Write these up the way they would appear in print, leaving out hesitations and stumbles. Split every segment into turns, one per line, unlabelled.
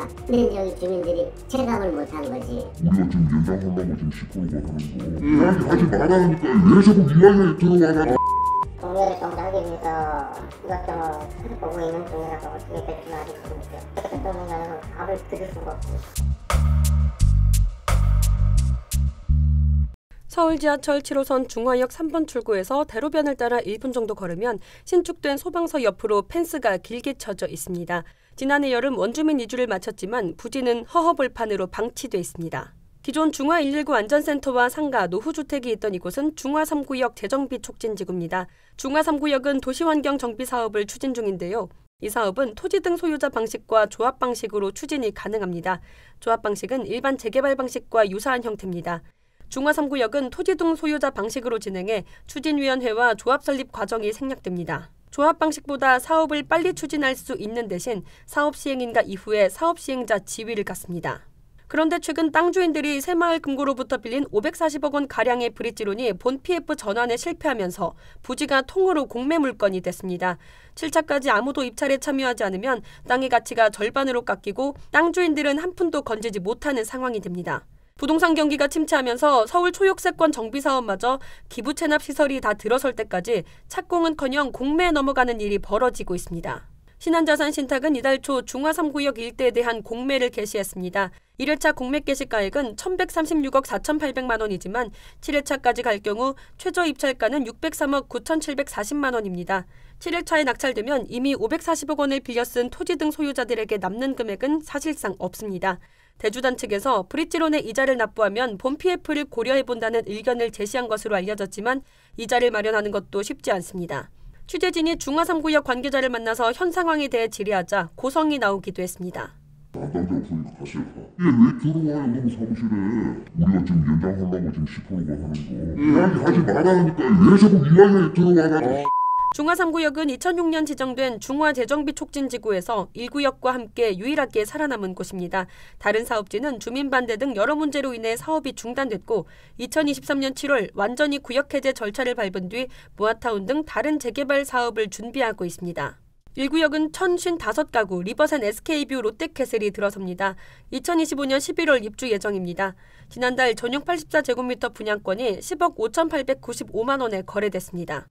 하다가 근데 여기 주민들이 체감을 못한 거지.
우리가 지금 연장하려고 지금 시끄러워 하는 거 이야기하지 말라니까 왜 자꾸 이야기에 들어와가.
공매를 정리하기 위해서 이것저것 보고 있는 중이라서 어떻게 될지는 아직 모르겠어요. 그것 때문에 답을 드릴 수가 없어요.
서울 지하철 7호선 중화역 3번 출구에서 대로변을 따라 1분 정도 걸으면 신축된 소방서 옆으로 펜스가 길게 쳐져 있습니다. 지난해 여름 원주민 이주를 마쳤지만 부지는 허허벌판으로 방치돼 있습니다. 기존 중화 119 안전센터와 상가, 노후주택이 있던 이곳은 중화 3구역 재정비 촉진지구입니다. 중화 3구역은 도시환경 정비 사업을 추진 중인데요. 이 사업은 토지 등 소유자 방식과 조합 방식으로 추진이 가능합니다. 조합 방식은 일반 재개발 방식과 유사한 형태입니다. 중화 3구역은 토지 등 소유자 방식으로 진행해 추진위원회와 조합 설립 과정이 생략됩니다. 조합 방식보다 사업을 빨리 추진할 수 있는 대신 사업 시행인가 이후에 사업 시행자 지위를 갖습니다. 그런데 최근 땅 주인들이 새마을금고로부터 빌린 540억 원 가량의 브릿지론이 본 PF 전환에 실패하면서 부지가 통으로 공매 물건이 됐습니다. 7차까지 아무도 입찰에 참여하지 않으면 땅의 가치가 절반으로 깎이고 땅 주인들은 한 푼도 건지지 못하는 상황이 됩니다. 부동산 경기가 침체하면서 서울 초역세권 정비 사업마저 기부 체납 시설이 다 들어설 때까지 착공은커녕 공매에 넘어가는 일이 벌어지고 있습니다. 신한자산신탁은 이달 초 중화 3구역 일대에 대한 공매를 개시했습니다. 1회차 공매 개시가액은 1,136억 4,800만 원이지만 7회차까지 갈 경우 최저 입찰가는 603억 9,740만 원입니다. 7회차에 낙찰되면 이미 540억 원을 빌려 쓴 토지 등 소유자들에게 남는 금액은 사실상 없습니다. 대주단 측에서 브릿지론의 이자를 납부하면 본 PF를 고려해본다는 의견을 제시한 것으로 알려졌지만 이자를 마련하는 것도 쉽지 않습니다. 취재진이 중화 3구역 관계자를 만나서 현 상황에 대해 질의하자 고성이 나오기도 했습니다.
안당자 없으니까 가실까? 왜 들어와요 너무 사무실에. 우리가 지금 연장하려고 지금 시끄러워 하는 거 이야기하지 말라니까 왜 자꾸 이야기에 들어와가.
중화 3구역은 2006년 지정된 중화 재정비 촉진지구에서 1구역과 함께 유일하게 살아남은 곳입니다. 다른 사업지는 주민 반대 등 여러 문제로 인해 사업이 중단됐고 2023년 7월 완전히 구역 해제 절차를 밟은 뒤 모아타운 등 다른 재개발 사업을 준비하고 있습니다. 1구역은 1,055가구 리버센 SK뷰 롯데캐슬이 들어섭니다. 2025년 11월 입주 예정입니다. 지난달 전용 84제곱미터 분양권이 10억 5,895만 원에 거래됐습니다.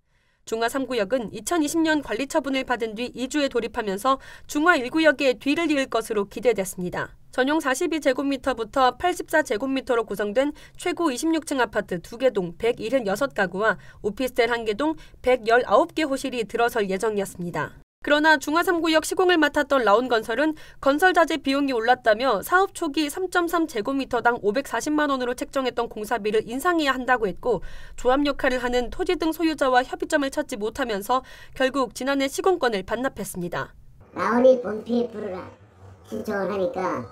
중화 3구역은 2020년 관리 처분을 받은 뒤 이주에 돌입하면서 중화 1구역의 뒤를 이을 것으로 기대됐습니다. 전용 42제곱미터부터 84제곱미터로 구성된 최고 26층 아파트 2개 동 176가구와 오피스텔 1개 동 119개 호실이 들어설 예정이었습니다. 그러나 중화 3구역 시공을 맡았던 라온건설은 건설자재 비용이 올랐다며 사업 초기 3.3제곱미터당 540만 원으로 책정했던 공사비를 인상해야 한다고 했고 조합 역할을 하는 토지 등 소유자와 협의점을 찾지 못하면서 결국 지난해 시공권을 반납했습니다.
라온이 본 PF를 신청을 하니까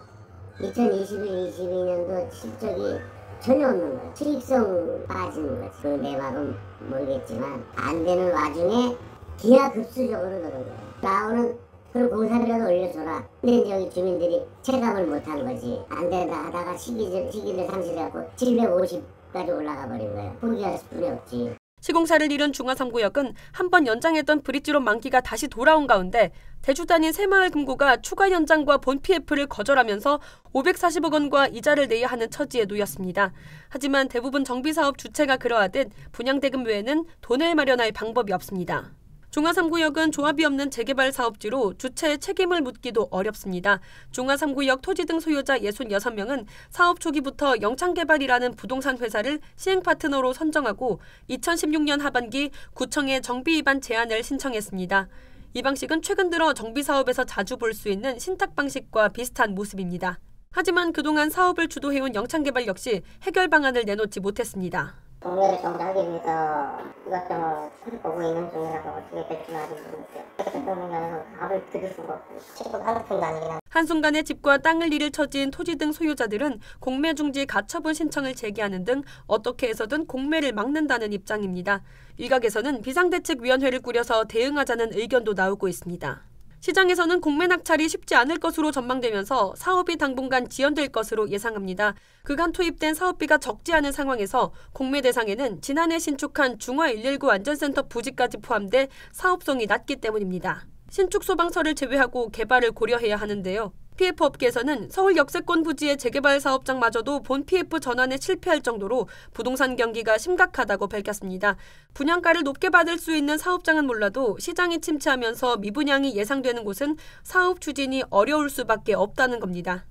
2021-22년도 실적이 전혀 없는 거야. 수익성 빠지는 거지. 그건 내 마음은 모르겠지만 안 되는 와중에 기하급수적으로 늘은 거야. 라온은 그럼 공사비라도 올려줘라. 근데 여기 주민들이 체감을 못한 거지. 안 된다 하다가 시기를 상실해갖고 750까지 올라가 버린 거야. 포기할 수뿐이 없지.
시공사를 이룬 중화 3구역은 한번 연장했던 브릿지론 만기가 다시 돌아온 가운데 대주단인 새마을금고가 추가 연장과 본 PF를 거절하면서 540억 원과 이자를 내야 하는 처지에 놓였습니다. 하지만 대부분 정비사업 주체가 그러하듯 분양대금 외에는 돈을 마련할 방법이 없습니다. 중화 3구역은 조합이 없는 재개발 사업지로 주체의 책임을 묻기도 어렵습니다. 중화 3구역 토지 등 소유자 66명은 사업 초기부터 영창개발이라는 부동산 회사를 시행 파트너로 선정하고 2016년 하반기 구청에 정비 위반 제안을 신청했습니다. 이 방식은 최근 들어 정비 사업에서 자주 볼 수 있는 신탁 방식과 비슷한 모습입니다. 하지만 그동안 사업을 주도해온 영창개발 역시 해결 방안을 내놓지 못했습니다.
공매를 정리하기 위해서 이것저것 보고 있는 중이라서 어떻게 될지는 아직 모르겠어요. 그것 때문에 답을 드릴 수가 없어요. 지금 한푼도 아니긴 한데.
한순간에 집과 땅을 잃을 처지인 토지 등 소유자들은 공매 중지 가처분 신청을 제기하는 등 어떻게 해서든 공매를 막는다는 입장입니다. 일각에서는 비상대책위원회를 꾸려서 대응하자는 의견도 나오고 있습니다. 시장에서는 공매 낙찰이 쉽지 않을 것으로 전망되면서 사업이 당분간 지연될 것으로 예상합니다. 그간 투입된 사업비가 적지 않은 상황에서 공매 대상에는 지난해 신축한 중화 119 안전센터 부지까지 포함돼 사업성이 낮기 때문입니다. 신축 소방서를 제외하고 개발을 고려해야 하는데요. PF 업계에서는 서울 역세권 부지의 재개발 사업장마저도 본 PF 전환에 실패할 정도로 부동산 경기가 심각하다고 밝혔습니다. 분양가를 높게 받을 수 있는 사업장은 몰라도 시장이 침체하면서 미분양이 예상되는 곳은 사업 추진이 어려울 수밖에 없다는 겁니다.